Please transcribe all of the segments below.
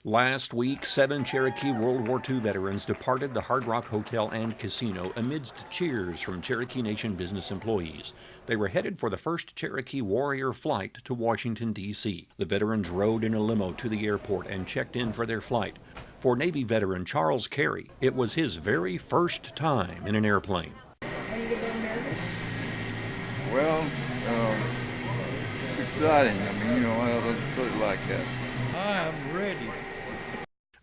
Last week, 7 Cherokee World War II veterans departed the Hard Rock Hotel and Casino amidst cheers from Cherokee Nation business employees. They were headed for the first Cherokee Warrior flight to Washington, D.C. The veterans rode in a limo to the airport and checked in for their flight. For Navy veteran Charles Carey, it was his very first time in an airplane. Are you getting nervous? Well, it's exciting. I mean, I don't put it like that. I am ready.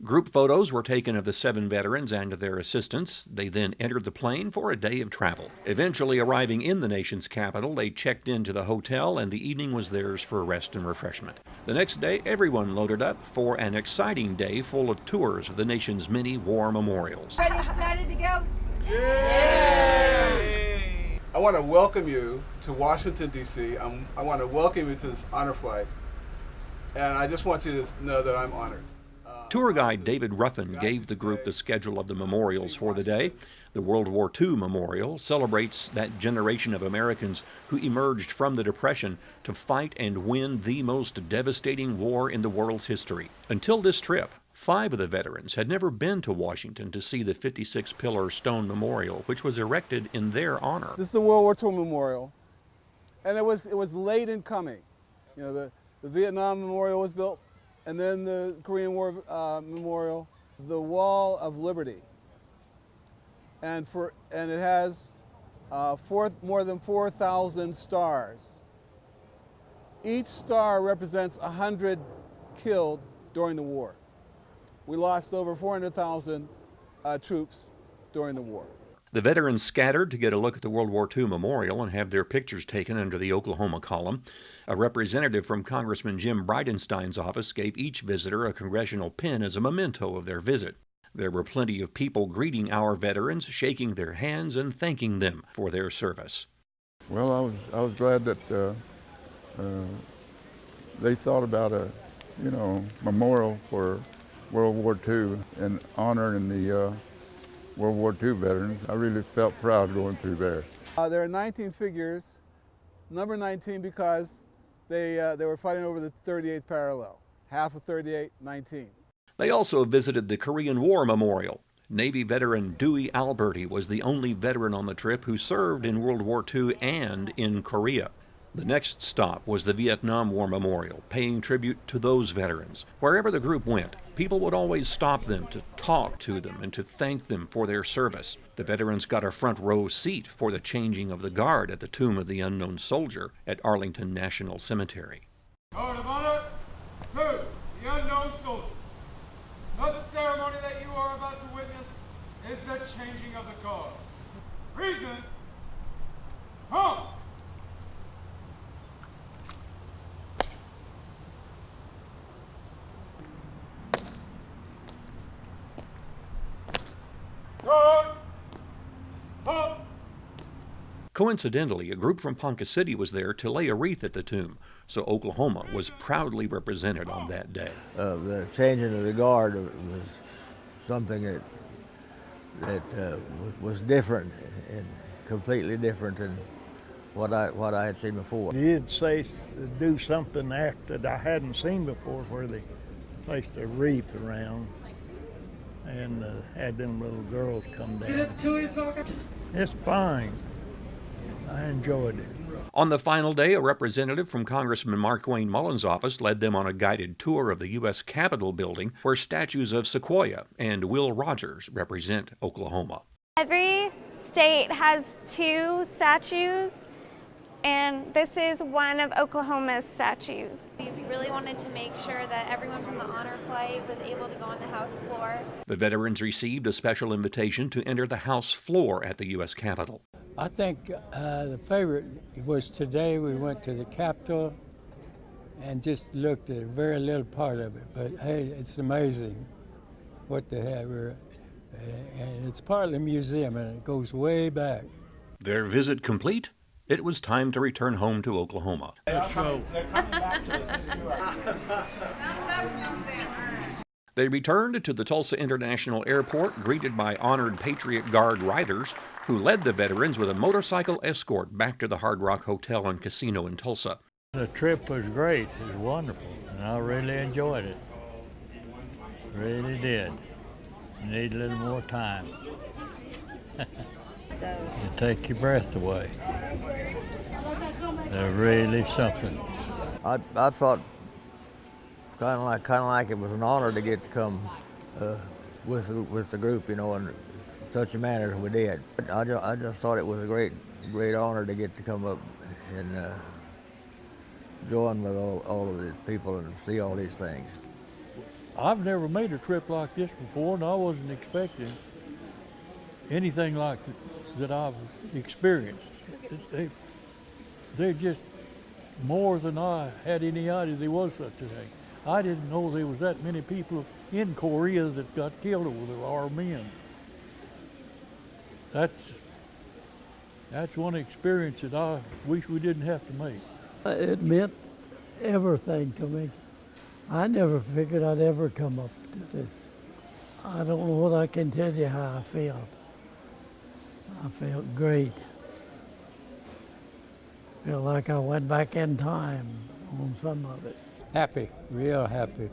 Group photos were taken of the 7 veterans and their assistants. They then entered the plane for a day of travel. Eventually arriving in the nation's capital, they checked into the hotel and the evening was theirs for rest and refreshment. The next day, everyone loaded up for an exciting day full of tours of the nation's many war memorials. Ready, excited to go? Yay! I want to welcome you to Washington, D.C. I want to welcome you to this honor flight. And I just want you to know that I'm honored. Tour guide David Ruffin gave the group the schedule of the memorials for the day. The World War II Memorial celebrates that generation of Americans who emerged from the Depression to fight and win the most devastating war in the world's history. Until this trip, 5 of the veterans had never been to Washington to see the 56-pillar stone memorial, which was erected in their honor. This is the World War II Memorial, and it was late in coming. The Vietnam Memorial was built, and then the Korean War Memorial, the Wall of Liberty, and it has more than 4,000 stars. Each star represents 100 killed during the war. We lost over 400,000 troops during the war. The veterans scattered to get a look at the World War II Memorial and have their pictures taken under the Oklahoma column. A representative from Congressman Jim Bridenstine's office gave each visitor a congressional pin as a memento of their visit. There were plenty of people greeting our veterans, shaking their hands and thanking them for their service. Well, I was glad that they thought about a memorial for World War II and honoring the World War II veterans. I really felt proud going through there. There are 19 figures, number 19 because they were fighting over the 38th parallel. Half of 38, 19. They also visited the Korean War Memorial. Navy veteran Dewey Alberti was the only veteran on the trip who served in World War II and in Korea. The next stop was the Vietnam War Memorial, paying tribute to those veterans. Wherever the group went, people would always stop them to talk to them and to thank them for their service. The veterans got a front row seat for the changing of the guard at the Tomb of the Unknown Soldier at Arlington National Cemetery. Guard of honor to the unknown soldier. The ceremony that you are about to witness is the changing of the guard. Reason, come! Coincidentally, a group from Ponca City was there to lay a wreath at the tomb, so Oklahoma was proudly represented on that day. The changing of the guard was something that was different and completely different than what I had seen before. They did say do something after that I hadn't seen before, where they placed a wreath around and had them little girls come down. It's fine. I enjoyed it. On the final day, a representative from Congressman Markwayne Mullin's office led them on a guided tour of the U.S. Capitol building, where statues of Sequoyah and Will Rogers represent Oklahoma. Every state has 2 statues, and this is one of Oklahoma's statues. We really wanted to make sure that everyone from the honor flight was able to go on the House floor. The veterans received a special invitation to enter the House floor at the U.S. Capitol. I think the favorite was today we went to the Capitol and just looked at a very little part of it. But hey, it's amazing what they have here. And it's part of the museum and it goes way back. Their visit complete, it was time to return home to Oklahoma. Let's go. They returned to the Tulsa International Airport, greeted by honored Patriot Guard riders who led the veterans with a motorcycle escort back to the Hard Rock Hotel and Casino in Tulsa. The trip was great. It was wonderful, and I really enjoyed it. Really did. Need a little more time. You take your breath away. They're really something. I thought kind of like it was an honor to get to come with the group, you know, in such a manner as we did. I just thought it was a great honor to get to come up and join with all of these people and see all these things. I've never made a trip like this before, and I wasn't expecting anything like that I've experienced. They're just more than I had any idea there was such a thing. I didn't know there was that many people in Korea that got killed over there, our men. That's one experience that I wish we didn't have to make. It meant everything to me. I never figured I'd ever come up to this. I don't know what I can tell you how I felt. I felt great. Felt like I went back in time on some of it. Happy, real happy.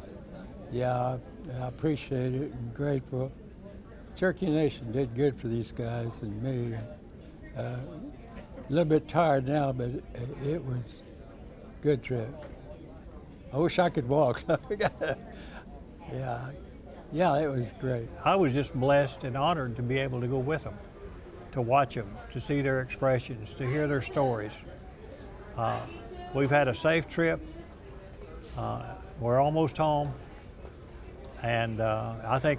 Yeah, I appreciate it and grateful. Cherokee Nation did good for these guys and me. A little bit tired now, but it was a good trip. I wish I could walk. Yeah, it was great. I was just blessed and honored to be able to go with them, to watch them, to see their expressions, to hear their stories. We've had a safe trip. We're almost home. And I think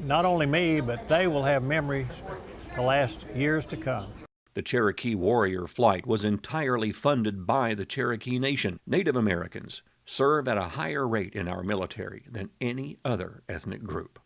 not only me, but they will have memories to last years to come. The Cherokee Warrior flight was entirely funded by the Cherokee Nation. Native Americans serve at a higher rate in our military than any other ethnic group.